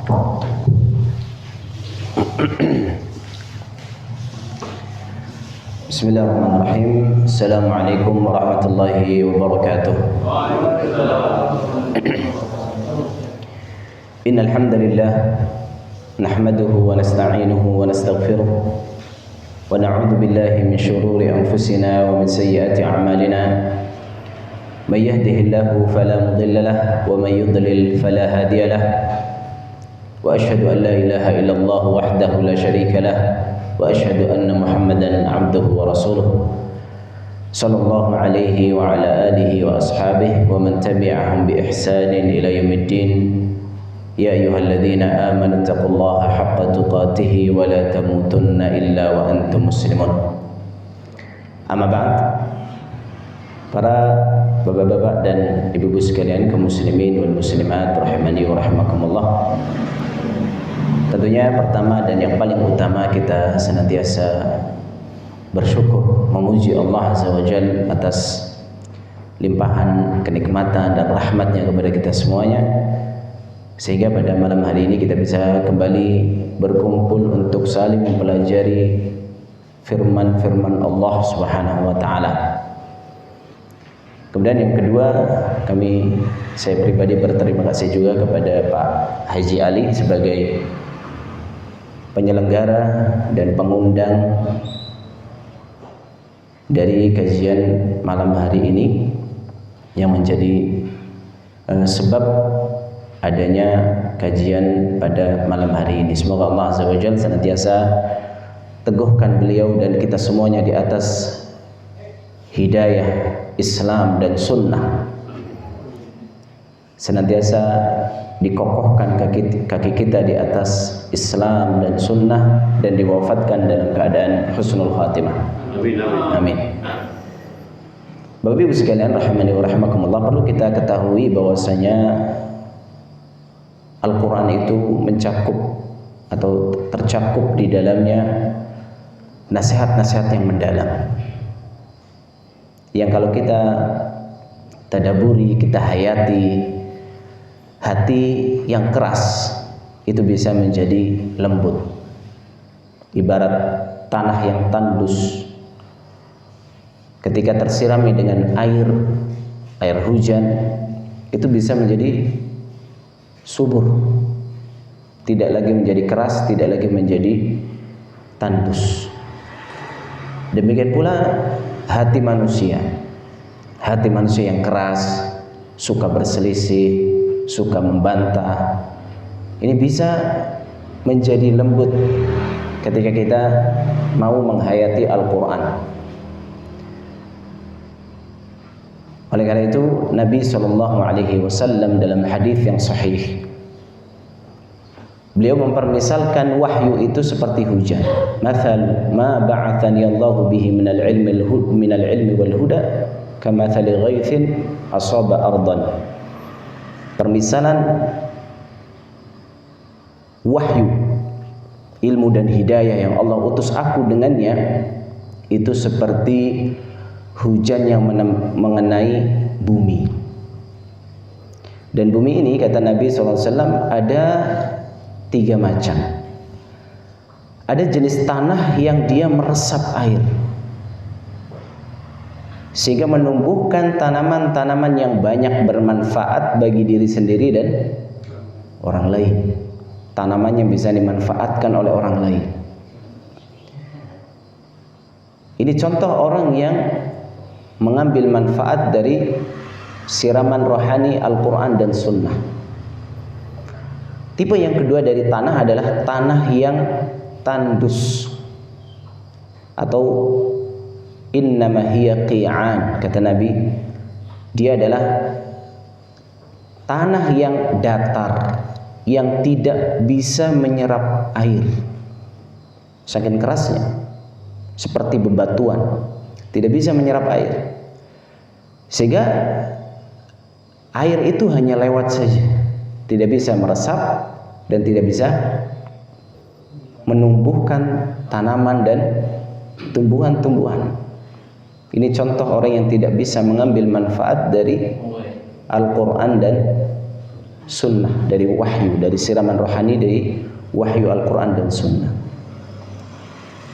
Bismillahirrahmanirrahim. Assalamualaikum warahmatullahi wabarakatuh. Innal hamdalillah nahmaduhu wa nasta'inuhu wa nastaghfiruh wa na'udzu billahi min shururi anfusina wa min sayyiati a'malina. May yahdihillahu fala mudilla lahu wa may yudlil fala hadiya lahu. Wa asyhadu an la ilaha illallah wahdahu la syarika lahu wa asyhadu anna Muhammadan 'abduhu wa rasuluh. Sallallahu alaihi wa ala alihi wa ashabihi wa man tabi'ahum bi ihsanin ila yaumiddin. Ya ayyuhalladzina amanu taqullaha haqqa tuqatih wa la tamutunna illa wa antum muslimun. Amma ba'd. Para bapak-bapak dan ibu-ibu sekalian, kaum muslimin wal muslimat rahimani wa rahimakumullah. Tentunya pertama dan yang paling utama kita senantiasa bersyukur, memuji Allah Azza wa Jalla atas limpahan kenikmatan dan rahmatnya kepada kita semuanya, sehingga pada malam hari ini kita bisa kembali berkumpul untuk saling mempelajari firman-firman Allah Subhanahu wa taala. Kemudian yang kedua, saya pribadi berterima kasih juga kepada Pak Haji Ali sebagai penyelenggara dan pengundang dari kajian malam hari ini yang menjadi sebab adanya kajian pada malam hari ini. Semoga Allah Azza wa Jalla senantiasa teguhkan beliau dan kita semuanya di atas hidayah Islam dan sunnah, senantiasa dikokohkan kaki kita di atas Islam dan sunnah dan diwafatkan dalam keadaan husnul khatimah. Amin. Bapak Ibu sekalian rahimani wa rahimakumullah, perlu kita ketahui bahwasanya Al-Quran itu mencakup atau tercakup di dalamnya nasihat-nasihat yang mendalam, yang kalau kita tadaburi, kita hayati, hati yang keras itu bisa menjadi lembut. Ibarat tanah yang tandus ketika tersirami dengan air hujan, itu bisa menjadi subur, tidak lagi menjadi keras, tidak lagi menjadi tandus. Demikian pula hati manusia yang keras, suka berselisih, suka membantah, ini bisa menjadi lembut ketika kita mau menghayati Al-Quran. Oleh karena itu Nabi SAW dalam hadis yang sahih, beliau mempermisalkan wahyu itu seperti hujan. Mathal ma ba'athani Allahu bihi minal ilmi wal huda kamathali ghaithin asaba ardan. Permisalan wahyu, ilmu dan hidayah yang Allah utus aku dengannya itu seperti hujan yang mengenai bumi. Dan bumi ini, kata Nabi SAW, ada 3 macam. Ada jenis tanah yang dia meresap air sehingga menumbuhkan tanaman-tanaman yang banyak bermanfaat bagi diri sendiri dan orang lain. Tanaman yang bisa dimanfaatkan oleh orang lain. Ini contoh orang yang mengambil manfaat dari siraman rohani Al-Quran dan Sunnah. Tipe yang kedua dari tanah adalah tanah yang tandus, atau innama hiya qi'an, kata Nabi, dia adalah tanah yang datar, yang tidak bisa menyerap air, saking kerasnya, seperti bebatuan, tidak bisa menyerap air, sehingga air itu hanya lewat saja, tidak bisa meresap dan tidak bisa menumbuhkan tanaman dan tumbuhan-tumbuhan. Ini contoh orang yang tidak bisa mengambil manfaat dari Al-Quran dan sunnah, dari wahyu, dari siraman rohani, dari wahyu Al-Quran dan sunnah.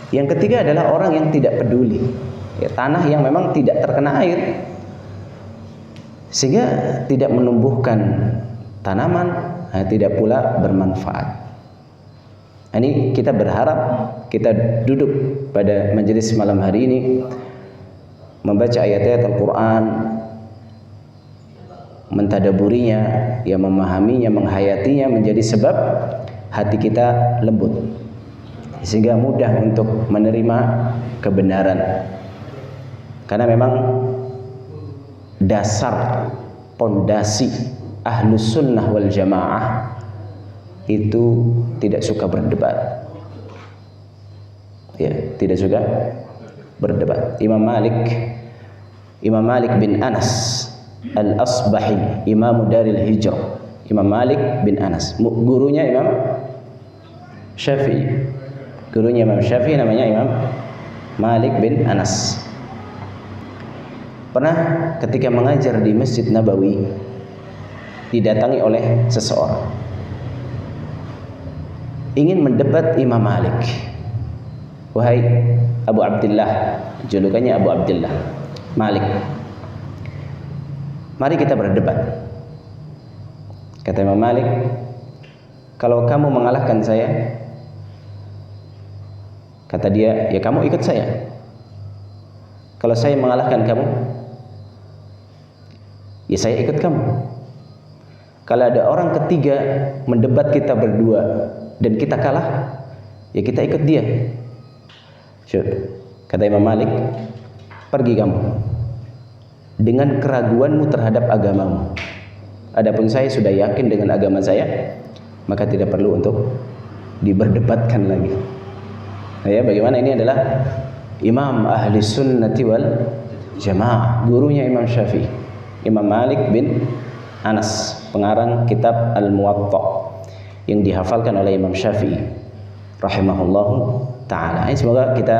Yang ketiga adalah orang yang tidak peduli, ya, tanah yang memang tidak terkena air, sehingga tidak menumbuhkan tanaman, tidak pula bermanfaat. Ini kita berharap kita duduk pada majelis malam hari ini membaca ayat-ayat Al-Quran, mentadaburinya, ya, memahaminya, menghayatinya, menjadi sebab hati kita lembut, sehingga mudah untuk menerima kebenaran. Karena memang dasar pondasi ahlus sunnah wal jamaah itu tidak suka berdebat, ya, tidak suka berdebat. Imam Malik bin Anas Al-Asbahi, Imam Daril Hijrah, Imam Malik bin Anas, gurunya Imam Syafi'i. Gurunya Imam Syafi'i namanya Imam Malik bin Anas. Pernah ketika mengajar di Masjid Nabawi didatangi oleh seseorang ingin mendebat Imam Malik. Wahai Abu Abdullah, julukannya Abu Abdullah, Malik, mari kita berdebat. Kata Imam Malik, kalau kamu mengalahkan saya, kata dia, ya kamu ikut saya. Kalau saya mengalahkan kamu, ya saya ikut kamu. Kalau ada orang ketiga mendebat kita berdua dan kita kalah, ya kita ikut dia. Kata Imam Malik, pergi kamu dengan keraguanmu terhadap agamamu. Adapun saya sudah yakin dengan agama saya, maka tidak perlu untuk diberdebatkan lagi. Nah, ya, bagaimana ini adalah Imam ahli sunnati wal jamaah, gurunya Imam Syafi'i, Imam Malik bin Anas, pengarang kitab Al-Muwatta yang dihafalkan oleh Imam Syafi'i rahimahullahu ta'ala. Semoga kita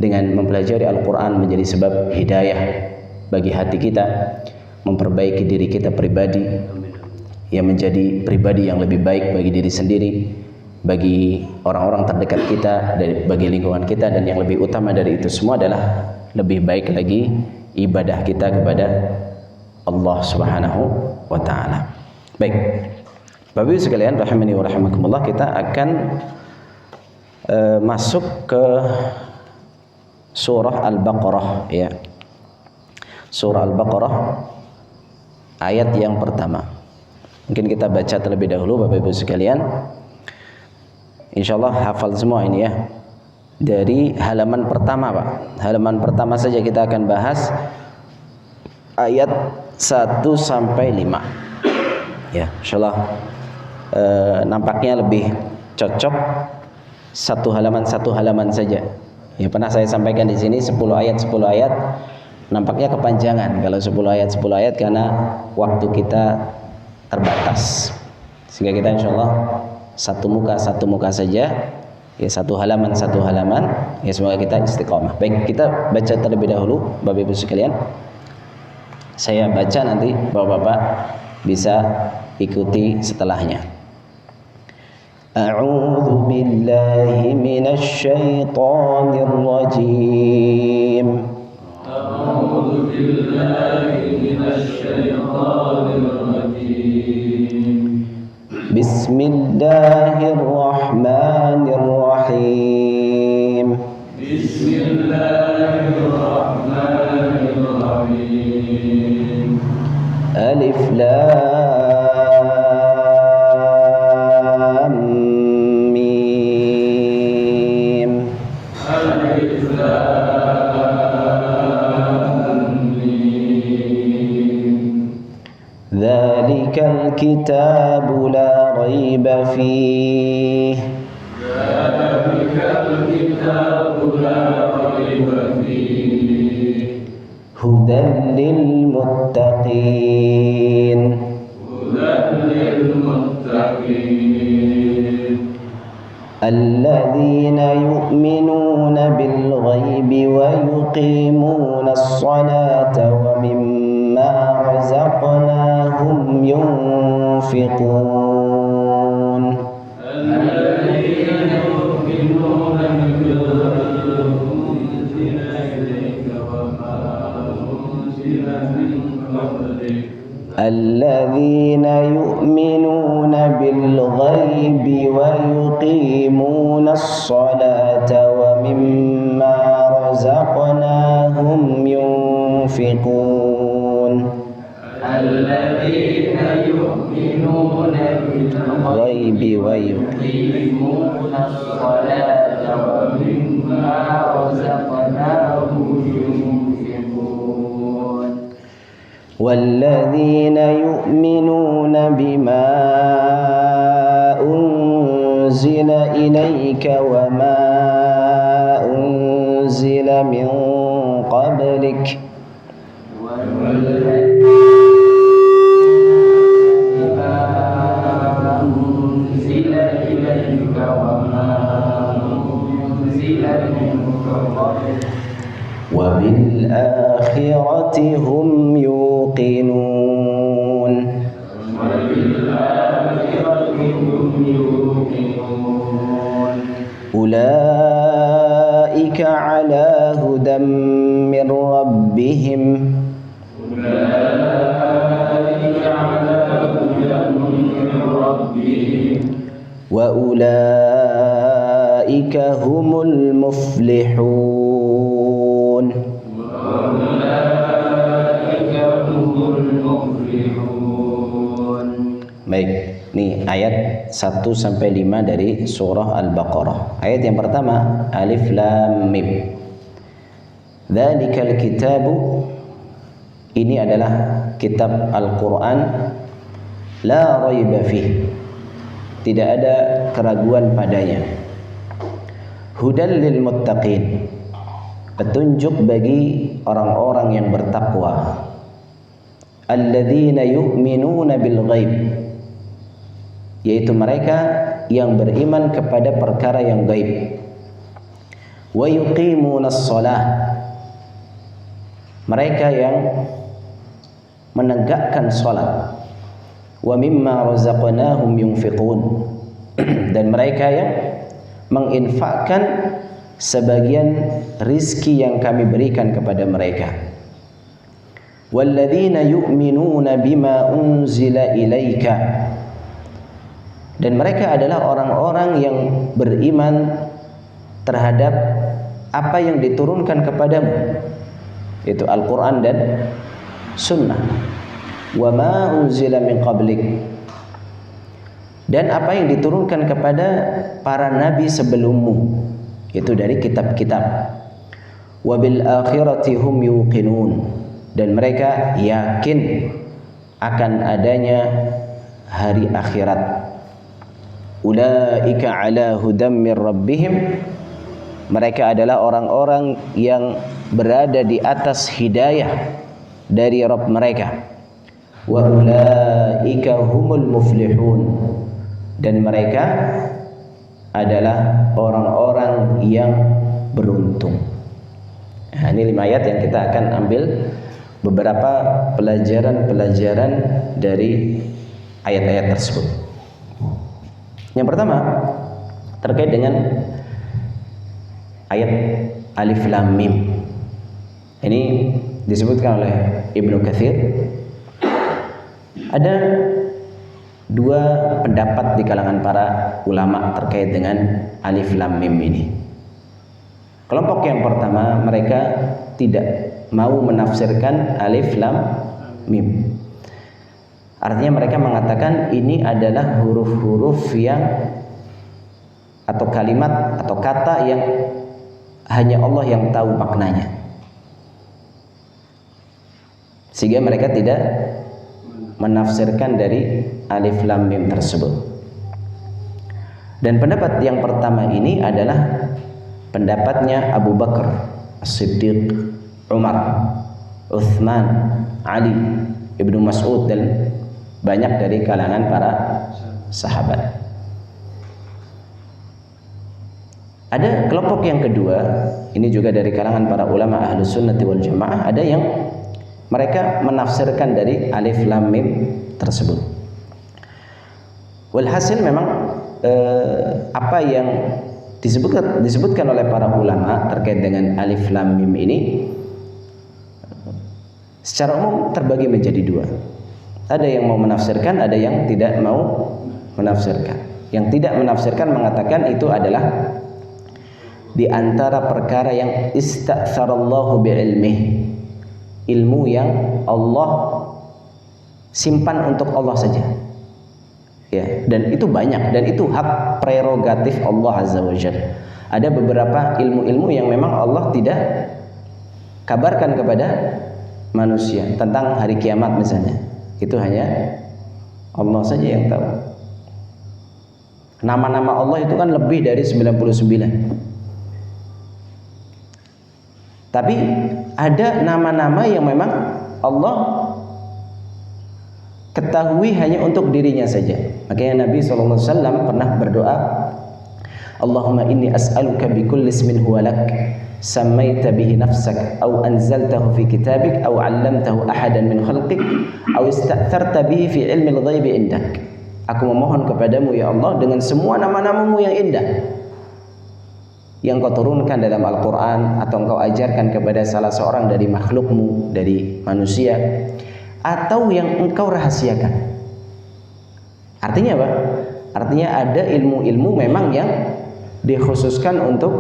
dengan mempelajari Al-Quran menjadi sebab hidayah bagi hati kita, memperbaiki diri kita pribadi, yang menjadi pribadi yang lebih baik bagi diri sendiri, bagi orang-orang terdekat kita, bagi lingkungan kita, dan yang lebih utama dari itu semua adalah lebih baik lagi ibadah kita kepada Allah Subhanahu wa ta'ala. Baik, Bapak Ibu sekalian rahimani wa rahimakumullah, kita akan masuk ke surah Al-Baqarah, ya. Surah Al-Baqarah ayat yang pertama. Mungkin kita baca terlebih dahulu Bapak Ibu sekalian. Insyaallah hafal semua ini, ya. Dari halaman pertama, Pak. Halaman pertama saja kita akan bahas ayat 1 sampai 5. Ya, insyaallah nampaknya lebih cocok satu halaman saja. Ya, pernah saya sampaikan di sini 10 ayat, nampaknya kepanjangan kalau 10 ayat karena waktu kita terbatas. Sehingga kita insyaallah satu muka saja, ya, satu halaman. Ya, semoga kita istiqomah. Baik, kita baca terlebih dahulu Bapak Ibu sekalian. Saya baca, nanti Bapak-bapak bisa ikuti setelahnya. A'udzu billahi minasy syaithanir rajim. A'udzu billahi minasy syaithanir rajim. Bismillahirrahmanirrahim. Bismillahirrahmanirrahim. Alif Lam Mim. Alif Lam Mim. Dzalikal kitabu la raiba fihi. Dzalikal kitabu la raiba fihi. Hudan lil muttaqin. الذين يؤمنون بالغيب ويقيمون الصلاة ومما رزقناهم ينفقون. ينفقون الذين يؤمنون بالغيب ويقيمون الصلاة ومما رزقناهم ينفقون الذين يؤمنون بالغيب ويقيمون الصلاة ومما رزقناهم ينفقون والذين يؤمنون بما أنزل إليك وما أنزل من قبلك وبالآخرة هم يوقنون أولئك على هدى من ربهم وأولئك هم المفلحون. Baik, ini ayat 1 sampai 5 dari surah Al-Baqarah. Ayat yang pertama, Alif Lam Mim. Dzalikal kitabu, ini adalah kitab Al-Qur'an, la raiba fih, tidak ada keraguan padanya. Hudal lil muttaqin, petunjuk bagi orang-orang yang bertakwa. Alladzina yu'minuna bil ghaib, yaitu mereka yang beriman kepada perkara yang gaib. Wa yuqimunas shalah, mereka yang menegakkan salat. Wa mimma razaqnahum yunfiqun, dan mereka yang menginfakkan sebagian rizki yang kami berikan kepada mereka. Walladzina yu'minuna bima unzila ilaika, dan mereka adalah orang-orang yang beriman terhadap apa yang diturunkan kepadamu, yaitu Al-Quran dan Sunnah. Wa ma unzila min qablik, dan apa yang diturunkan kepada para nabi sebelummu, itu dari kitab-kitab. Wa bil akhirati hum yuqinun, dan mereka yakin akan adanya hari akhirat. Ulaika ala hudam min rabbihim, mereka adalah orang-orang yang berada di atas hidayah dari Rabb mereka. Wa ulaika humul muflihun, dan mereka adalah orang-orang yang beruntung. Nah, ini 5 ayat yang kita akan ambil beberapa pelajaran-pelajaran dari ayat-ayat tersebut. Yang pertama terkait dengan ayat Alif Lam Mim. Ini disebutkan oleh Ibnu Katsir. Ada 2 pendapat di kalangan para ulama terkait dengan Alif Lam Mim ini. Kelompok yang pertama, mereka tidak mau menafsirkan Alif Lam Mim. Artinya mereka mengatakan ini adalah huruf-huruf yang, atau kalimat atau kata yang hanya Allah yang tahu maknanya, sehingga mereka tidak menafsirkan dari Alif Lam Mim tersebut. Dan pendapat yang pertama ini adalah pendapatnya Abu Bakar As-Siddiq, Umar, Utsman, Ali, Ibnu Mas'ud, dan banyak dari kalangan para sahabat. Ada kelompok yang kedua, ini juga dari kalangan para ulama Ahlus Sunnati wal Jamaah, ada yang mereka menafsirkan dari Alif Lam Mim tersebut. Walhasil memang apa yang disebutkan oleh para ulama terkait dengan alif lam mim ini secara umum terbagi menjadi dua. Ada yang mau menafsirkan, ada yang tidak mau menafsirkan. Yang tidak menafsirkan mengatakan itu adalah di antara perkara yang ista'tsarallahu bi'ilmih, ilmu yang Allah simpan untuk Allah saja. Ya, dan itu banyak, dan itu hak prerogatif Allah Azza wa Jalla. Ada beberapa ilmu-ilmu yang memang Allah tidak kabarkan kepada manusia, tentang hari kiamat misalnya. Itu hanya Allah saja yang tahu. Nama-nama Allah itu kan lebih dari 99. Tapi ada nama-nama yang memang Allah ketahui hanya untuk dirinya saja. Makanya Nabi SAW pernah berdoa, Allahumma inni as'aluka bikulli ismin huwa lak sammaita bihi nafsak aw anzaltahu fi kitabik aw 'allamtahu ahadan min khalqik aw ista'tharta bihi fi ilmil ghaibi indak. Aku memohon kepadamu ya Allah dengan semua nama-namamu yang indah yang kau turunkan dalam Al-Quran atau engkau ajarkan kepada salah seorang dari makhlukmu, dari manusia, atau yang engkau rahasiakan. Artinya apa? Artinya ada ilmu-ilmu memang yang dikhususkan untuk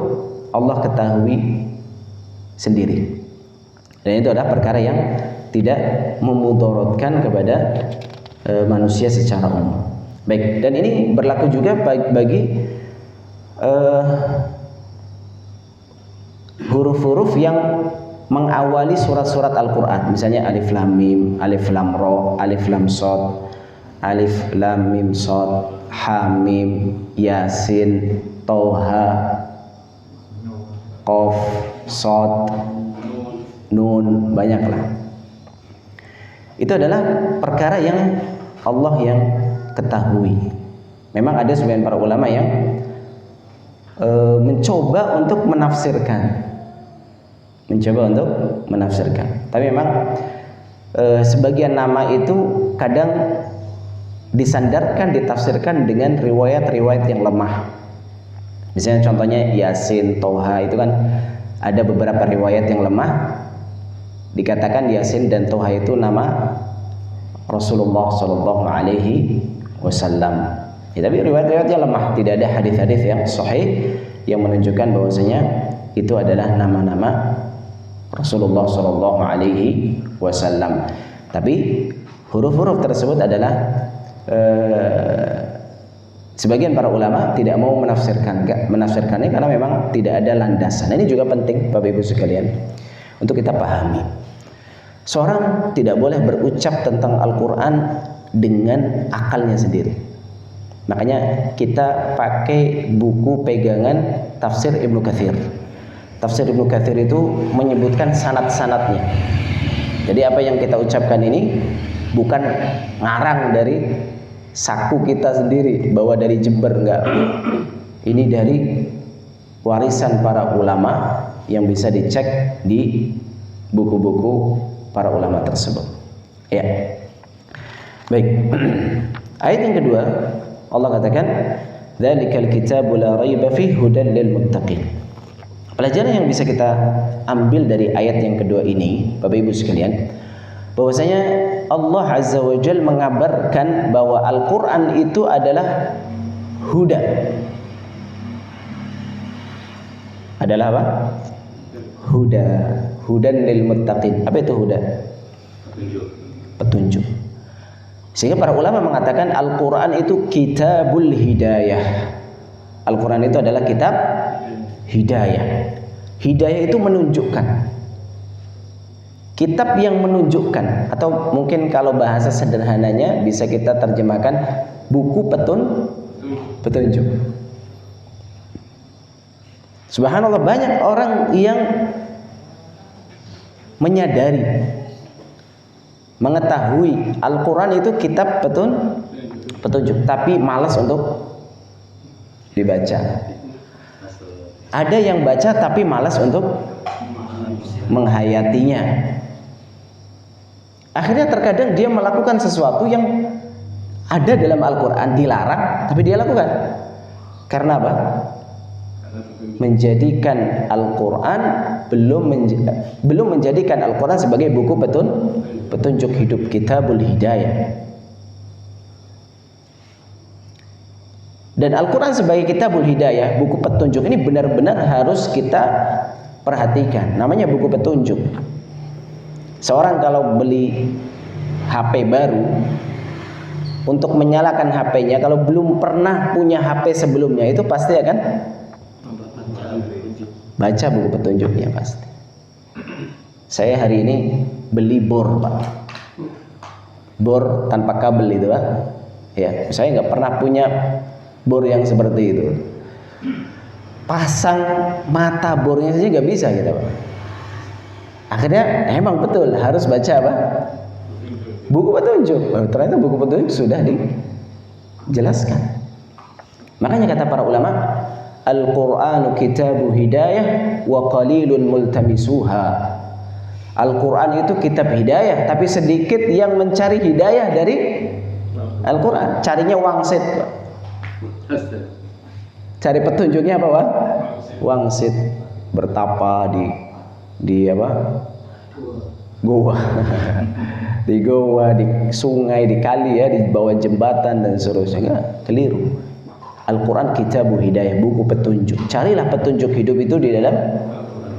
Allah ketahui sendiri, dan itu adalah perkara yang tidak memudaratkan kepada manusia secara umum. Baik, dan ini berlaku juga bagi huruf-huruf yang mengawali surat-surat Al-Quran. Misalnya alif lam mim, alif lam ra, alif lam shad, alif lam mim shad, ha mim, yasin, toha, qaf, shad, nun, banyaklah. Itu adalah perkara yang Allah yang ketahui. Memang ada sebagian para ulama yang mencoba untuk menafsirkan, tapi memang sebagian nama itu kadang disandarkan, ditafsirkan dengan riwayat-riwayat yang lemah. Misalnya contohnya Yasin, Toha, itu kan ada beberapa riwayat yang lemah, dikatakan Yasin dan Toha itu nama Rasulullah Shallallahu Alaihi Wasallam. Ya, tapi riwayat-riwayatnya lemah, tidak ada hadis-hadis yang sahih yang menunjukkan bahwasanya itu adalah nama-nama Rasulullah Shallallahu Alaihi Wasallam. Tapi huruf-huruf tersebut adalah sebagian para ulama tidak mau menafsirkannya karena memang tidak ada landasan. Ini juga penting Bapak Ibu sekalian untuk kita pahami. Seorang tidak boleh berucap tentang Al-Quran dengan akalnya sendiri. Makanya kita pakai buku pegangan tafsir Ibnu Katsir. Tafsir Ibnu Katsir itu menyebutkan sanad-sanadnya. Jadi apa yang kita ucapkan ini bukan ngarang dari saku kita sendiri, bawa dari Jember, enggak. Ini dari warisan para ulama yang bisa dicek di buku-buku para ulama tersebut. Ya. Baik. Ayat yang kedua, Allah katakan, "Dzalikal kitabu la raiba fihi hudan lil muttaqin." Pelajaran yang bisa kita ambil dari ayat yang kedua ini, Bapak Ibu sekalian, bahwasanya Allah Azza wa Jalla mengabarkan bahwa Al-Qur'an itu adalah huda. Adalah apa? Huda. Hudan lil muttaqin. Apa itu huda? Petunjuk. Sehingga para ulama mengatakan Al-Quran itu kitabul hidayah. Al-Quran itu adalah kitab hidayah. Hidayah itu menunjukkan. Kitab yang menunjukkan, atau mungkin kalau bahasa sederhananya bisa kita terjemahkan buku petunjuk. Subhanallah, banyak orang yang menyadari, mengetahui Al-Quran itu kitab petunjuk, tapi malas untuk dibaca. Ada yang baca tapi malas untuk menghayatinya. Akhirnya terkadang dia melakukan sesuatu yang ada dalam Al-Quran, dilarang, tapi dia lakukan. Karena apa? Menjadikan Al-Quran belum menjadikan Al-Quran sebagai buku petunjuk hidup, kitabul hidayah. Dan Al-Quran sebagai kitabul hidayah, buku petunjuk ini benar-benar harus kita perhatikan. Namanya buku petunjuk. Seorang kalau beli HP baru, untuk menyalakan HP-nya, kalau belum pernah punya HP sebelumnya, itu pasti akan baca buku petunjuknya pasti. Saya hari ini beli bor, Pak. Bor tanpa kabel itu, Pak. Ya, saya nggak pernah punya bor yang seperti itu. Pasang mata bornya saja nggak bisa gitu, Pak. Akhirnya emang betul harus baca apa? Buku petunjuk. Ternyata buku petunjuk sudah dijelaskan. Makanya kata para ulama, Al-Qur'anu kitabu hidayah wa qalilun multamisuha. Al-Quran itu kitab hidayah, tapi sedikit yang mencari hidayah dari Al-Quran. Carinya wangsit, Pak. Cari petunjuknya apa, Pak? Wangsit, bertapa di apa? Goa. Di goa, di sungai, di kali ya, di bawah jembatan dan seterusnya. Enggak, keliru. Al-Quran kitabu hidayah, buku petunjuk. Carilah petunjuk hidup itu di dalam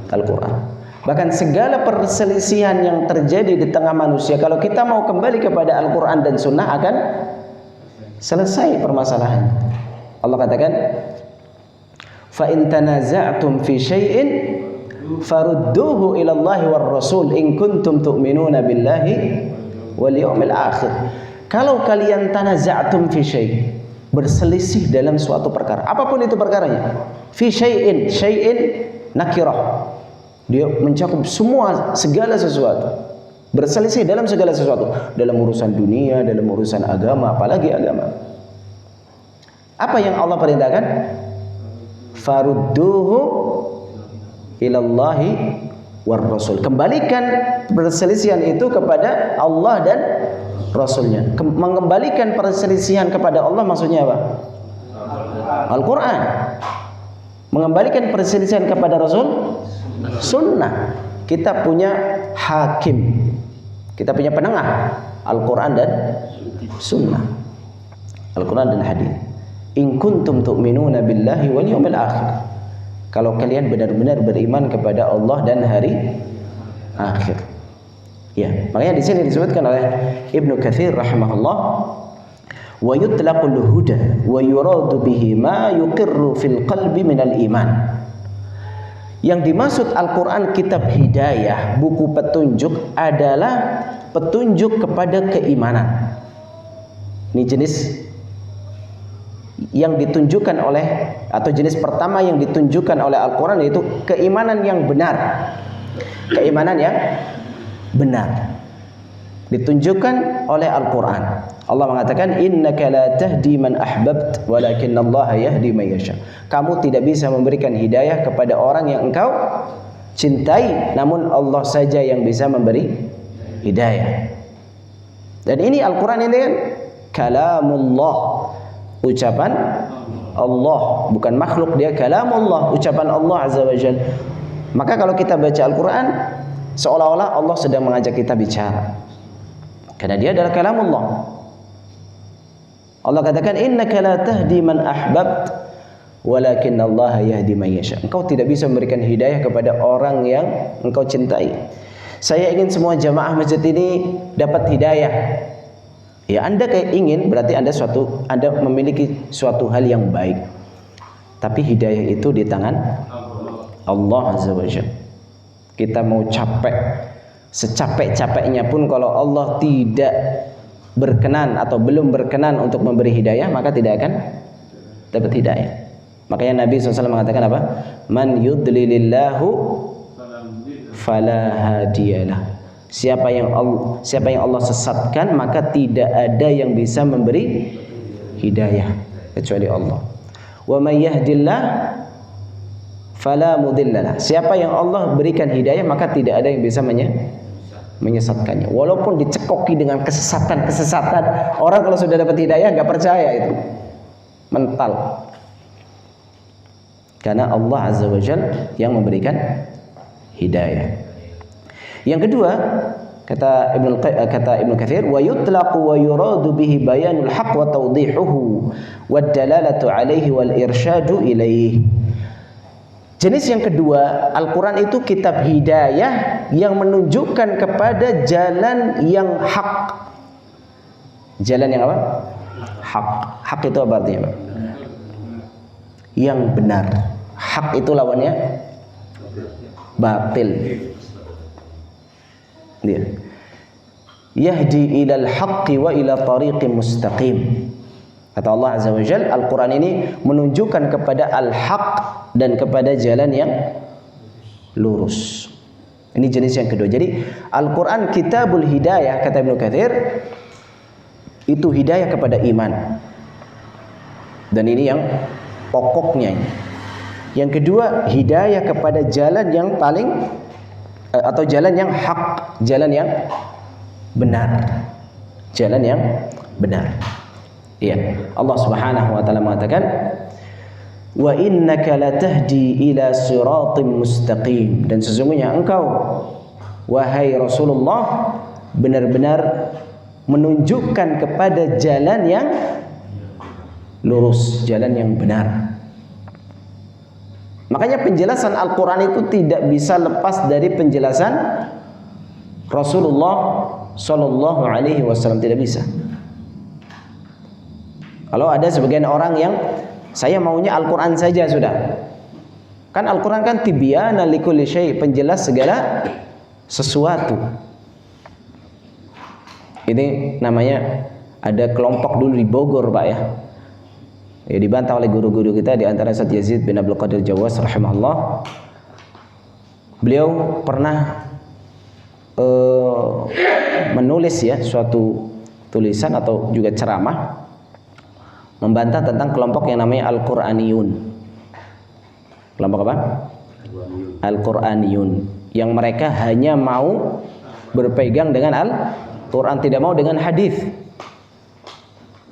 Al-Quran. Bahkan segala perselisihan yang terjadi di tengah manusia, kalau kita mau kembali kepada Al-Quran dan Sunnah, akan selesai permasalahan. Allah katakan, fa in tanaza'tum fi syai'in farudduhu ila Allah war Rasul in kuntum tu'minuna billahi wal yawmil akhir. Kalau kalian tanaza'tum fi syai', berselisih dalam suatu perkara, apapun itu perkaranya, fi syai'in, syai'in nakirah, dia mencakup semua, segala sesuatu. Berselisih dalam segala sesuatu, dalam urusan dunia, dalam urusan agama, apalagi agama. Apa yang Allah perintahkan? Farudduhu ilallahi war Rasul. Kembalikan perselisihan itu kepada Allah dan Rasulnya. Mengembalikan perselisihan kepada Allah maksudnya apa? Al-Quran. Mengembalikan perselisihan kepada Rasul, Sunnah. Kita punya hakim, kita punya penengah, Al-Quran dan Sunnah, Al-Quran dan hadis. In kuntum tu'minuna billahi wal yawmil akhir. Kalau kalian benar-benar beriman kepada Allah dan hari akhir. Ya, makanya di sini disebutkan oleh Ibnu Katsir rahimahullah, wa yutlaqul huda wa yuradu bihi ma yuqirru fil qalbi minal iman. Yang dimaksud Al-Quran kitab hidayah, buku petunjuk, adalah petunjuk kepada keimanan. Ini jenis yang ditunjukkan oleh, atau jenis pertama yang ditunjukkan oleh Al-Quran, yaitu keimanan yang benar. Keimanan yang benar ditunjukkan oleh Al-Quran. Allah mengatakan, innaka la tahdi man ahbabt walakinallaha yahdi man yasha. Kamu tidak bisa memberikan hidayah kepada orang yang engkau cintai, namun Allah saja yang bisa memberi hidayah. Dan ini Al-Quran ini kan kalamullah, ucapan Allah, bukan makhluk, dia kalamullah, ucapan Allah azza wa jalla. Maka kalau kita baca Al-Quran, seolah-olah Allah sedang mengajak kita bicara, karena dia adalah kalamullah. Allah katakan, innaka la tahdi man ahbabt walakinallaha yahdi man yasha. Engkau tidak bisa memberikan hidayah kepada orang yang engkau cintai. Saya ingin semua jamaah masjid ini dapat hidayah. Ya, Anda kayak ingin, berarti Anda memiliki suatu hal yang baik. Tapi hidayah itu di tangan Allah azza wa jalla. Kita mau capek, secapek-capeknya pun, kalau Allah tidak berkenan atau belum berkenan untuk memberi hidayah, maka tidak akan dapat hidayah. Makanya Nabi SAW mengatakan apa? Man yudlilillahu fala hadiyalah. Siapa yang Allah sesatkan, maka tidak ada yang bisa memberi hidayah kecuali Allah. Wa may yahdillah fala mudillalah. Siapa yang Allah berikan hidayah, maka tidak ada yang bisa menyesatkannya. Walaupun dicekoki dengan kesesatan-kesesatan, orang kalau sudah dapat hidayah nggak percaya itu, mental. Karena Allah Azza wa Jalla yang memberikan hidayah. Yang kedua, kata Ibnu Katsir, wa yutlaqu wa yuradu bihi bayanul haqq wa tawdihuhu wad dalalatu alaihi wal irsyadu ilaihi. Jenis yang kedua, Al-Quran itu kitab hidayah yang menunjukkan kepada jalan yang hak. Jalan yang apa? Hak. Hak itu apa artinya, Pak? Yang benar. Hak itu lawannya batil. Dia yahdi ilal haqqi wa ila tariqin mustaqim. Kata Allah Azza wa Jalla, Al-Quran ini menunjukkan kepada al-haq dan kepada jalan yang lurus. Ini jenis yang kedua. Jadi Al-Quran kitabul hidayah, kata Ibnu Katsir, itu hidayah kepada iman. Dan ini yang pokoknya. Yang kedua, hidayah kepada jalan yang paling atau jalan yang hak, jalan yang benar. Jalan yang benar. Iya, Allah Subhanahu wa taala mengatakan, "Wa innaka latahdi ila siratim mustaqim." Dan sesungguhnya engkau, wahai Rasulullah, benar-benar menunjukkan kepada jalan yang lurus, jalan yang benar. Makanya penjelasan Al-Quran itu tidak bisa lepas dari penjelasan Rasulullah Sallallahu Alaihi Wasallam, tidak bisa. Kalau ada sebagian orang yang saya maunya Al-Quran saja sudah. Kan Al-Quran kan tibyana likulli syai', penjelas segala sesuatu. Ini namanya ada kelompok dulu di Bogor, Pak ya. Ya, dibantah oleh guru-guru kita, di antara Ustaz Yazid bin Abdul Qadir Jawas rahimahullah. Beliau pernah menulis ya suatu tulisan atau juga ceramah membantah tentang kelompok yang namanya Al-Quraniyun. Kelompok apa? Al-Quraniyun, yang mereka hanya mau berpegang dengan Al-Quran, tidak mau dengan hadis.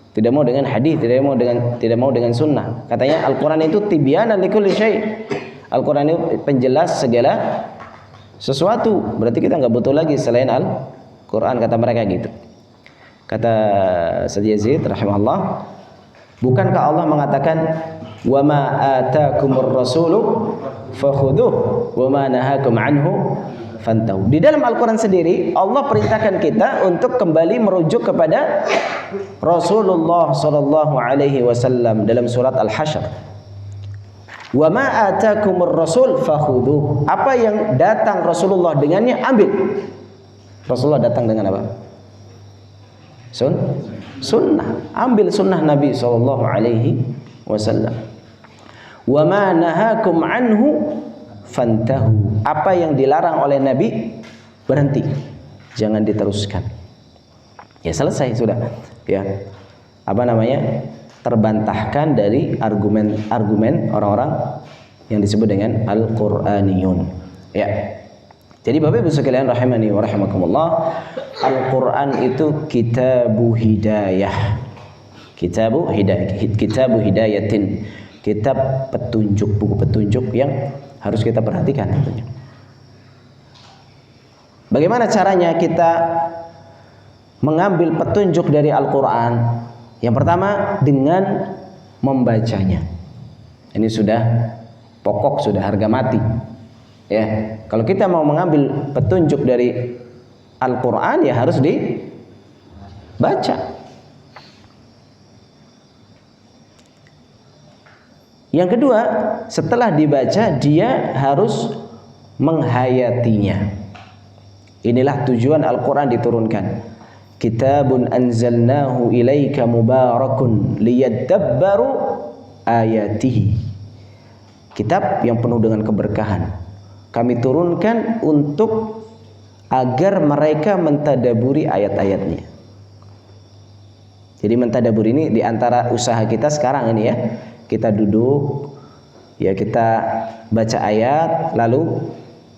Tidak mau dengan hadis, tidak mau dengan sunnah. Katanya Al-Quran itu tibyana likulli syai'. Al-Quran itu penjelas segala sesuatu. Berarti kita nggak butuh lagi selain Al-Quran, kata mereka gitu. Kata Ustaz Yazid rahimahullah, bukankah Allah mengatakan wa ma ataakumur rasulu fakhudhuh wa ma nahakum anhu fantahu. Di dalam Al-Quran sendiri Allah perintahkan kita untuk kembali merujuk kepada Rasulullah sallallahu alaihi wasallam dalam surat Al-Hasyr. Wa ma ataakumur rasul fakhudhuh. Apa yang datang Rasulullah dengannya, ambil. Rasulullah datang dengan apa? Sunnah. Ambil sunnah Nabi sallallahu alaihi wasallam. Wa ma nahakum anhu fantahu. Apa yang dilarang oleh Nabi, berhenti, jangan diteruskan. Ya selesai sudah. Ya, apa namanya, terbantahkan dari argumen orang-orang yang disebut dengan Al-Quraniyun. Ya. Jadi Bapak Ibu sekalian rahimani wa rahimakumullah, Al-Quran itu kitabu hidayah. Kitabu hidayatin. Kitab petunjuk, buku petunjuk yang harus kita perhatikan tentunya. Bagaimana caranya kita mengambil petunjuk dari Al-Quran? Yang pertama, dengan membacanya. Ini sudah pokok, sudah harga mati. Ya, kalau kita mau mengambil petunjuk dari Al-Quran, ya harus dibaca. Yang kedua, setelah dibaca, dia harus menghayatinya. Inilah tujuan Al-Quran diturunkan. Kitabun anzalnahu ilaika mubarakun liyadabbaru ayatihi. Kitab yang penuh dengan keberkahan. Kami turunkan untuk agar mereka mentadaburi ayat-ayatnya. Jadi mentadaburi ini diantara usaha kita sekarang ini ya. Kita duduk, ya kita baca ayat, lalu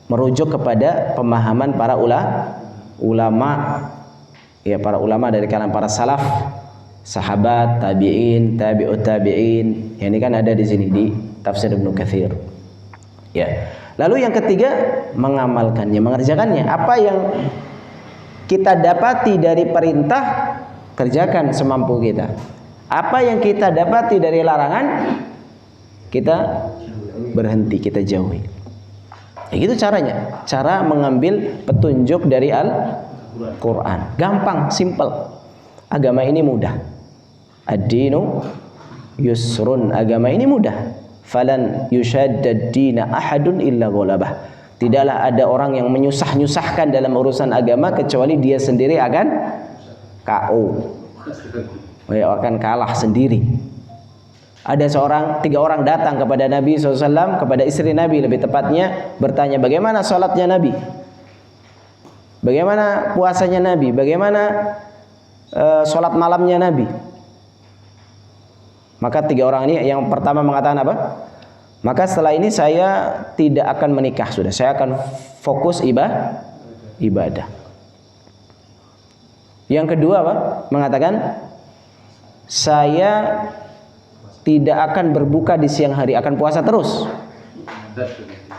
merujuk kepada pemahaman para ulama, ya para ulama dari kalangan para salaf, sahabat, tabi'in, tabi'ut tabi'in. Ini kan ada di sini di tafsir Ibnu Katsir. Ya. Lalu yang ketiga, mengamalkannya, mengerjakannya. Apa yang kita dapati dari perintah, kerjakan semampu kita. Apa yang kita dapati dari larangan, kita berhenti, kita jauhi. Ya gitu caranya. Cara mengambil petunjuk dari Al-Quran. Gampang, simple. Agama ini mudah. Ad-dinu yusrun. Agama ini mudah. Falan yushaddad dina ahadun illa ghalabah. Tidaklah ada orang yang menyusah-nyusahkan dalam urusan agama kecuali dia sendiri akan KO. Akan kalah sendiri. Ada tiga orang datang kepada Nabi SAW, kepada istri Nabi lebih tepatnya, bertanya bagaimana sholatnya Nabi, bagaimana puasanya Nabi, bagaimana sholat malamnya Nabi. Maka tiga orang ini yang pertama mengatakan apa? Maka setelah ini saya tidak akan menikah sudah. Saya akan fokus ibadah. Yang kedua apa? Mengatakan saya tidak akan berbuka di siang hari, akan puasa terus.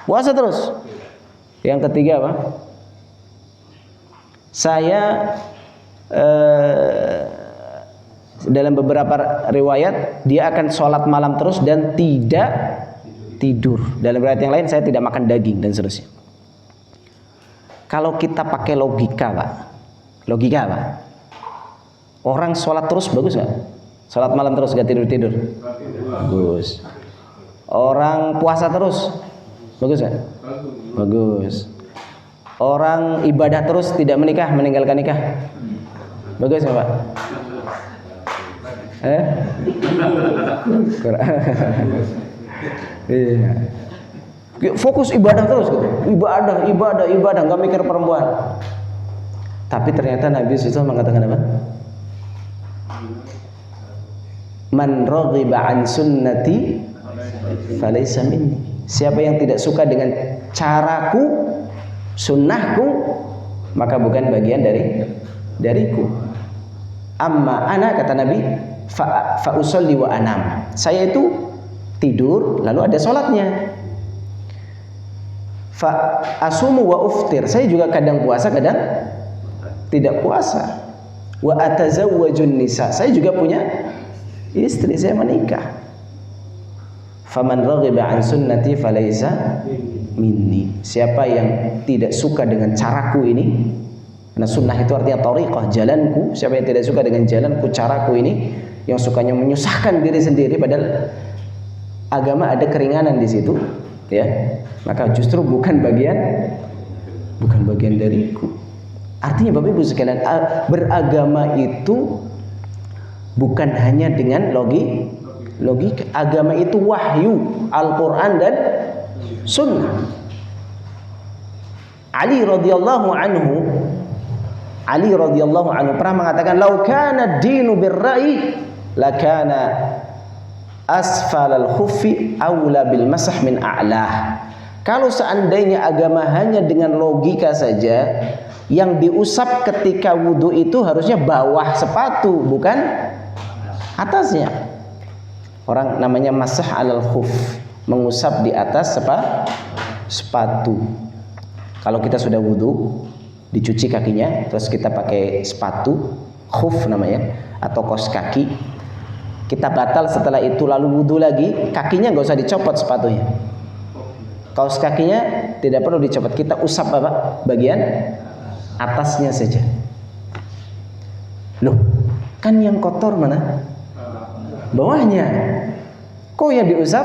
Puasa terus. Yang ketiga apa? Saya dalam beberapa riwayat dia akan sholat malam terus dan tidak tidur. Dalam riwayat yang lain saya tidak makan daging dan seterusnya. Kalau kita pakai logika, Pak, logika apa? Orang sholat terus bagus nggak? Sholat malam terus gak tidur-tidur? Bagus. Orang puasa terus bagus nggak? Bagus. Orang ibadah terus tidak menikah, meninggalkan nikah, bagus nggak Pak? Iya. Fokus ibadah terus gitu. Ibadah, nggak mikir perempuan. Tapi ternyata Nabi SAW mengatakan apa? Man raghiba an sunnati falaysa minni. Siapa yang tidak suka dengan caraku, sunnahku, maka bukan bagian dariku. Amma ana, kata Nabi, fa usolli wa anam. Saya itu tidur lalu ada sholatnya. Fa asumu wa uftir. Saya juga kadang puasa, kadang tidak puasa. Wa atazawwajun nisa. Saya juga punya istri, saya menikah. Faman raghiba an sunnati falaysa minni. Siapa yang tidak suka dengan caraku ini, karena sunnah itu artinya thariqah, jalanku. Siapa yang tidak suka dengan jalanku, caraku ini, yang sukanya menyusahkan diri sendiri, padahal agama ada keringanan di situ, ya, maka justru bukan bagian dariku. Artinya Bapak Ibu sekalian, beragama itu bukan hanya dengan logika. Agama itu wahyu, Al-Quran dan Sunnah. Ali radhiyallahu anhu pernah mengatakan, "Lau kana ad-dinu bir-ra'yi, lakana asfal al-khuffi aula bil masah min a'lah." Kalau seandainya agama hanya dengan logika saja, yang diusap ketika wudu itu harusnya bawah sepatu, bukan atasnya. Orang namanya masah alal khuf, mengusap di atas sepatu. Kalau kita sudah wudu, dicuci kakinya, terus kita pakai sepatu khuf namanya, atau kaos kaki, kita batal setelah itu lalu wudu lagi, kakinya nggak usah dicopot sepatunya, kaos kakinya tidak perlu dicopot, kita usap apa? Bagian atasnya saja. Loh, kan yang kotor mana? Bawahnya. Kok yang diusap?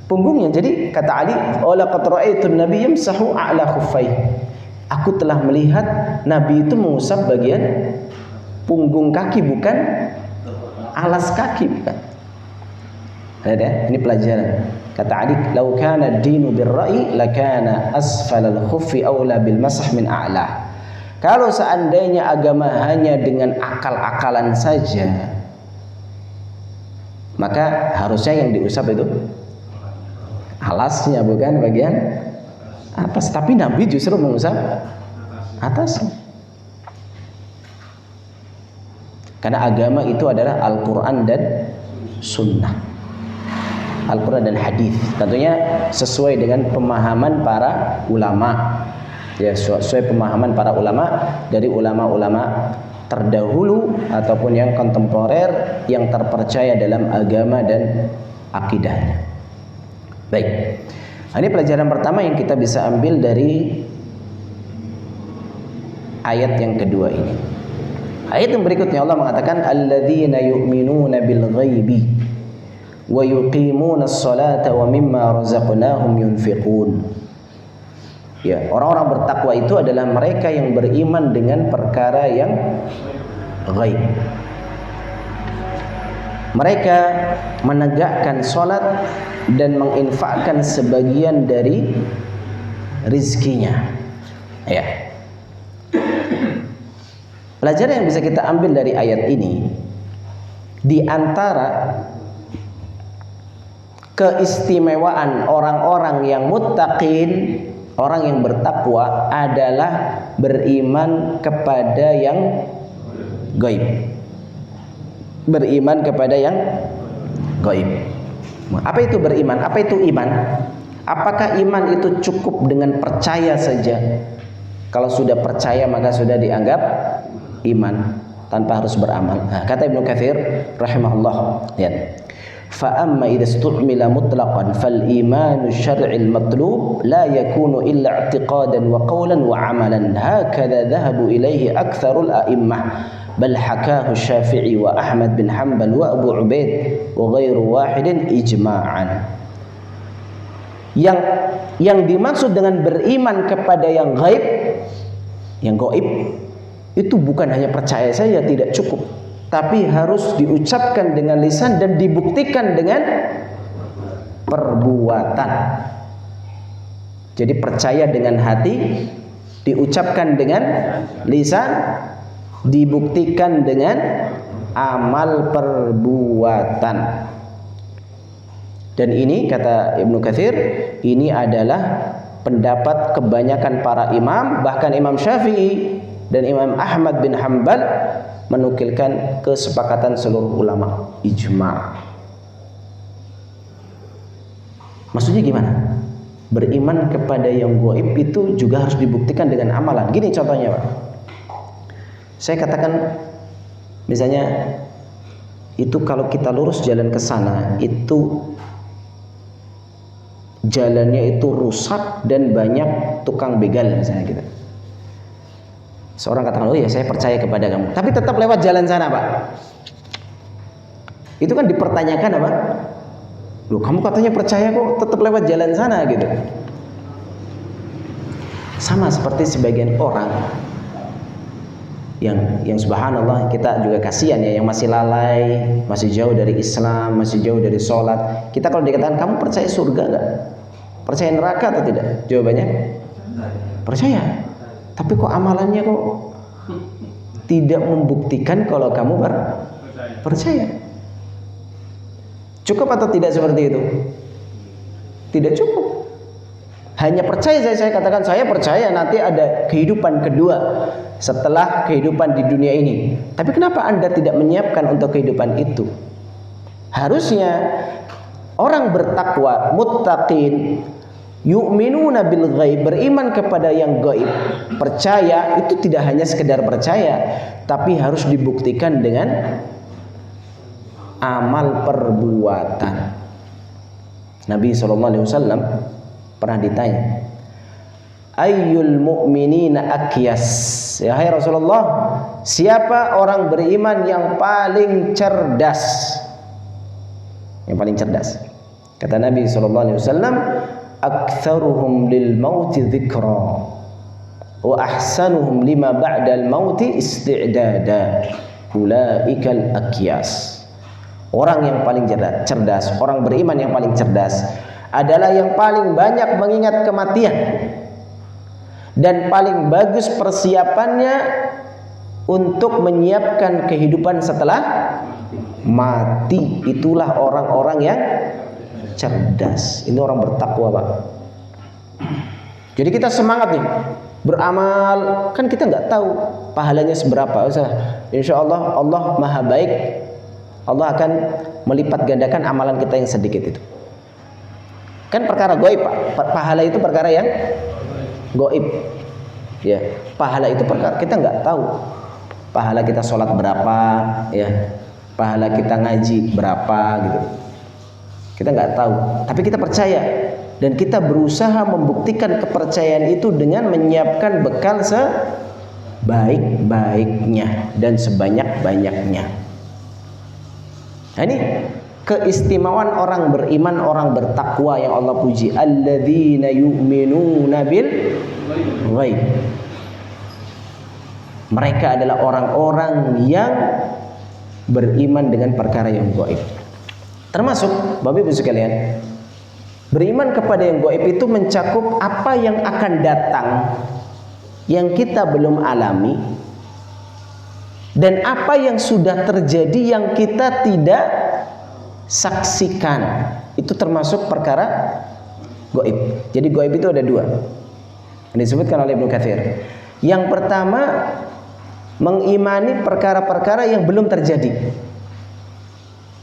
Punggungnya. Jadi kata Ali, "Ola qad ra'aitu an-nabiy yamsahu a'la khuffai." Aku telah melihat Nabi itu mengusap bagian punggung kaki, bukan alas kaki, bukan. Ada, ini pelajaran. Kata Ali, "Lau kana ad-dinu bir-ra'yi, lakana asfal al-khuffi aula bil masah min a'la." Kalau seandainya agama hanya dengan akal-akalan saja, maka harusnya yang diusap itu alasnya, bukan bagian atas. Tapi Nabi justru mengusap atasnya. Karena agama itu adalah Al-Quran dan Sunnah, Al-Quran dan hadis. Tentunya sesuai dengan pemahaman para ulama, ya, sesuai pemahaman para ulama, dari ulama-ulama terdahulu ataupun yang kontemporer yang terpercaya dalam agama dan akidahnya. Baik, ini pelajaran pertama yang kita bisa ambil dari ayat yang kedua ini. Ayat yang berikutnya Allah mengatakan alladzina yu'minuna bil ghaibi wa yuqimuna as-salata wa mimma razaqnahum yunfiqun. Ya, orang-orang bertakwa itu adalah mereka yang beriman dengan perkara yang ghaib. Mereka menegakkan salat dan menginfakkan sebagian dari rizkinya. Ya. Pelajaran yang bisa kita ambil dari ayat ini, di antara keistimewaan orang-orang yang muttaqin, orang yang bertakwa adalah beriman kepada yang gaib. Beriman kepada yang gaib. Apa itu beriman? Apa itu iman? Apakah iman itu cukup dengan percaya saja? Kalau sudah percaya maka sudah dianggap iman tanpa harus beramal. Nah, kata Ibnu Katsir rahimahullah, lihat. Fa amma idza stu'mila mutlaqan fal imanu syar'il matlub la yakunu illa i'tiqadan wa qawlan wa 'amalan. Hakadha dhahabu ilaihi aktsarul a'immah. Bal hakahu Syafi'i wa Ahmad bin Hanbal wa Abu Ubaid wa ghairu wahidin ijma'an. Yang dimaksud dengan beriman kepada yang gaib, yang gaib itu bukan hanya percaya saja, tidak cukup, tapi harus diucapkan dengan lisan dan dibuktikan dengan perbuatan. Jadi percaya dengan hati, diucapkan dengan lisan, dibuktikan dengan amal perbuatan. Dan ini kata Ibnu Katsir, ini adalah pendapat kebanyakan para imam, bahkan Imam Syafi'i dan Imam Ahmad bin Hanbal menukilkan kesepakatan seluruh ulama, ijma'. Maksudnya gimana? Beriman kepada yang gaib itu juga harus dibuktikan dengan amalan. Gini contohnya, Pak. Saya katakan misalnya itu kalau kita lurus jalan ke sana itu jalannya itu rusak dan banyak tukang begal misalnya gitu. Seorang katakan, oh ya saya percaya kepada kamu, tapi tetap lewat jalan sana, Pak. Itu kan dipertanyakan apa? Loh, kamu katanya percaya kok tetap lewat jalan sana gitu. Sama seperti sebagian orang yang subhanallah, kita juga kasihan ya, yang masih lalai, masih jauh dari Islam, masih jauh dari sholat. Kita kalau dikatakan kamu percaya surga enggak? Percaya neraka atau tidak? Jawabannya percaya. Tapi kok amalannya kok tidak membuktikan kalau kamu percaya? Cukup atau tidak seperti itu? Tidak cukup. Hanya percaya, saya katakan saya percaya nanti ada kehidupan kedua setelah kehidupan di dunia ini. Tapi kenapa Anda tidak menyiapkan untuk kehidupan itu? Harusnya orang bertakwa, muttaqin, yu'minuna bil ghaib, beriman kepada yang gaib, percaya itu tidak hanya sekedar percaya, tapi harus dibuktikan dengan amal perbuatan. Nabi SAW pernah ditanya, ayyul mu'minina akyas, ya hai Rasulullah, siapa orang beriman yang paling cerdas? Yang paling cerdas. Kata Nabi SAW, aktsaruhum lil mauti dzikra wa ahsanuhum lima ba'dal mauti isti'dada, ulaikal akyas. Orang yang paling cerdas, orang beriman yang paling cerdas adalah yang paling banyak mengingat kematian dan paling bagus persiapannya untuk menyiapkan kehidupan setelah mati. Itulah orang-orang yang cerdas. Ini orang bertakwa, Pak. Jadi kita semangat nih beramal, kan kita nggak tahu pahalanya seberapa. Insya Allah Allah maha baik, Allah akan melipat gandakan amalan kita yang sedikit itu. Kan perkara gaib, pahala itu perkara yang gaib. Ya, pahala itu perkara kita nggak tahu. Pahala kita sholat berapa, ya, pahala kita ngaji berapa gitu. Kita nggak tahu, tapi kita percaya dan kita berusaha membuktikan kepercayaan itu dengan menyiapkan bekal sebaik-baiknya dan sebanyak-banyaknya. Nah, ini keistimewaan orang beriman, orang bertakwa yang Allah puji. Alladzina yu'minuna bil ghaib. Mereka adalah orang-orang yang beriman dengan perkara yang gaib. Termasuk Bapak Ibu sekalian, beriman kepada yang gaib itu mencakup apa yang akan datang yang kita belum alami, dan apa yang sudah terjadi yang kita tidak saksikan. Itu termasuk perkara gaib. Jadi gaib itu ada dua yang disebutkan oleh Ibnu Katsir. Yang pertama, mengimani perkara-perkara yang belum terjadi.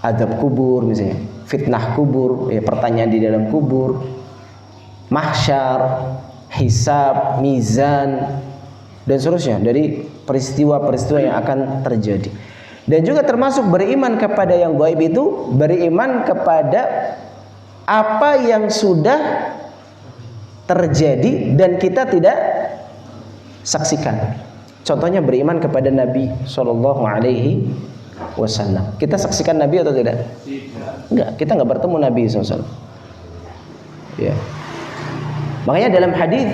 Azab kubur misalnya, fitnah kubur, ya, pertanyaan di dalam kubur, mahsyar, hisab, mizan, dan seterusnya dari peristiwa-peristiwa yang akan terjadi. Dan juga termasuk beriman kepada yang gaib itu beriman kepada apa yang sudah terjadi dan kita tidak saksikan. Contohnya beriman kepada Nabi Shallallahu Alaihi Wasallam. Kita saksikan Nabi atau tidak? Enggak, kita nggak bertemu Nabi SAW. Ya. Makanya dalam hadis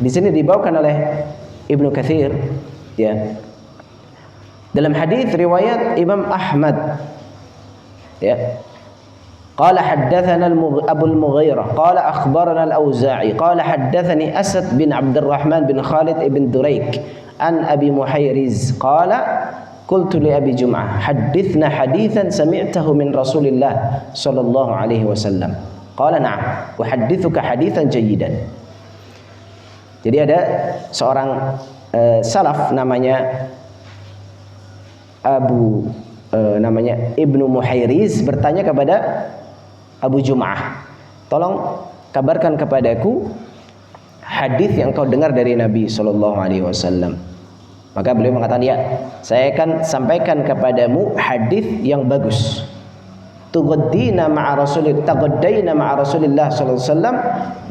di sini dibawakan oleh Ibnu Katsir, ya. Dalam hadis riwayat Imam Ahmad, ya. Qala haddatsana Abu al-Mughirah qala akhbarana al-Auza'i qala haddatsani Asad bin Abdurrahman bin Khalid ibn Duraik an Abi Muhayriz qala qultu li Abi Jum'ah hadithna hadithan sami'tahu min Rasulillah sallallahu alaihi wasallam qala na'am wa hadithuka hadithan jayyidan. Jadi ada seorang salaf namanya Ibnu Muhayriz bertanya kepada Abu Jum'ah, tolong kabarkan kepadaku hadis yang kau dengar dari Nabi sallallahu alaihi wasallam. Maka beliau mengatakan, ya, saya akan sampaikan kepadamu hadis yang bagus. Tughaddina ma'a Rasulillah, taghaddayna ma'a Rasulillah sallallahu alaihi wasallam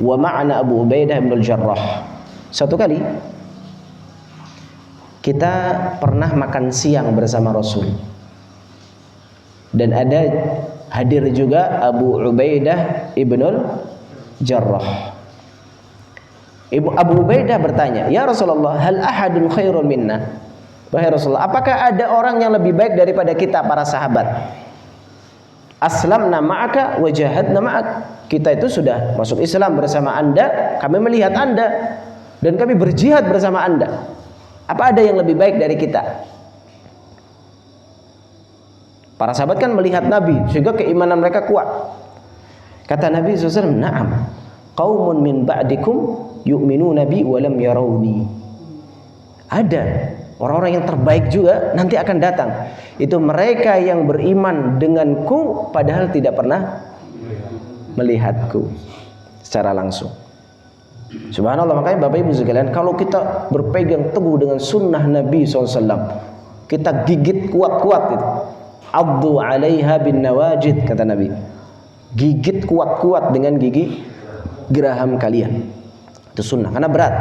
wa ma'ana Abu Ubaidah bin al-Jarrah. Satu kali kita pernah makan siang bersama Rasul. Dan ada hadir juga Abu Ubaidah ibnul Jarrah. Abu Ubaidah bertanya, ya Rasulullah, hal ahadun khairun minna? Wahai Rasulullah, apakah ada orang yang lebih baik daripada kita para sahabat? Aslamna ma'aka wa jahadna ma'ak. Kita itu sudah masuk Islam bersama Anda, kami melihat Anda, dan kami berjihad bersama Anda. Apa ada yang lebih baik dari kita? Para sahabat kan melihat Nabi, sehingga keimanan mereka kuat. Kata Nabi SAW, na'am, qaumun min ba'dikum yu'minuna bi wa lam yarawni. Ada orang-orang yang terbaik juga nanti akan datang. Itu mereka yang beriman denganku padahal tidak pernah melihatku secara langsung. Subhanallah, makanya Bapak Ibu sekalian, kalau kita berpegang teguh dengan sunnah Nabi SAW, kita gigit kuat-kuat itu. Addu 'alaiha bin nawajid, kata Nabi. Gigit kuat-kuat dengan gigi geraham kalian. Itu sunnah, karena berat.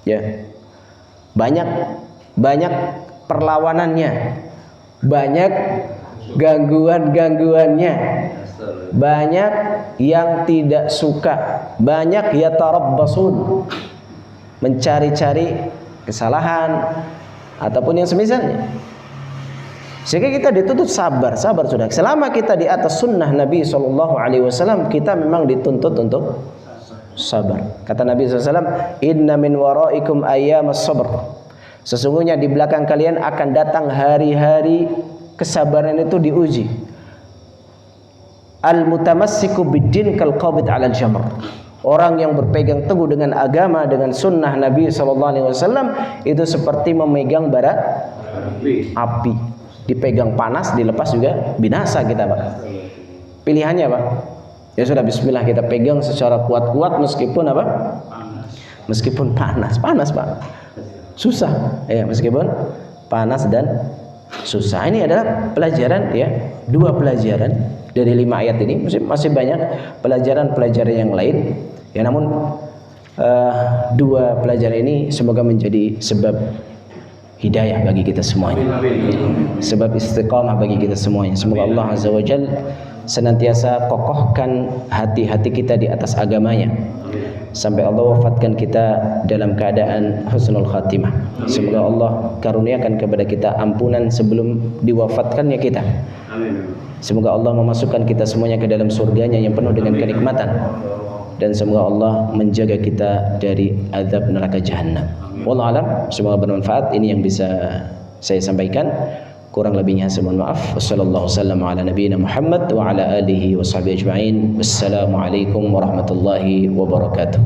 Ya. Banyak perlawanannya. Banyak gangguan-gangguannya. Banyak yang tidak suka, banyak yatarabbasun, mencari-cari kesalahan ataupun yang semisalnya. Sehingga kita dituntut sabar sudah. Selama kita di atas sunnah Nabi SAW, kita memang dituntut untuk sabar. Kata Nabi SAW, inna min waraikum ayyamas sabr. Sesungguhnya di belakang kalian akan datang hari-hari kesabaran itu diuji. Al-mutamassiku biddin kal qabid 'alal jamr. Orang yang berpegang teguh dengan agama, dengan sunnah Nabi SAW, itu seperti memegang bara api. Dipegang panas, dilepas juga binasa kita, Pak. Pilihannya, Pak. Ya sudah, bismillah, kita pegang secara kuat-kuat meskipun apa? Meskipun panas, Pak. Susah, ya, meskipun panas dan susah. Ini adalah pelajaran, ya, 2 pelajaran dari 5 ayat ini. Masih banyak pelajaran-pelajaran yang lain. Ya, namun 2 pelajaran ini semoga menjadi sebab hidayah bagi kita semuanya, sebab istiqamah bagi kita semuanya. Semoga Allah Azza wa Jalla senantiasa kokohkan hati-hati kita di atas agamanya sampai Allah wafatkan kita dalam keadaan husnul khatimah. Semoga Allah karuniakan kepada kita ampunan sebelum diwafatkannya kita. Semoga Allah memasukkan kita semuanya ke dalam surganya yang penuh dengan kenikmatan, dan semoga Allah menjaga kita dari azab neraka jahanam. Wallahu alam, semoga bermanfaat. Ini yang bisa saya sampaikan. Kurang lebihnya saya mohon maaf. Wassallallahu wasallam ala nabiyina Muhammad wa ala alihi washabihi ajma'in. Wassalamualaikum warahmatullahi wabarakatuh.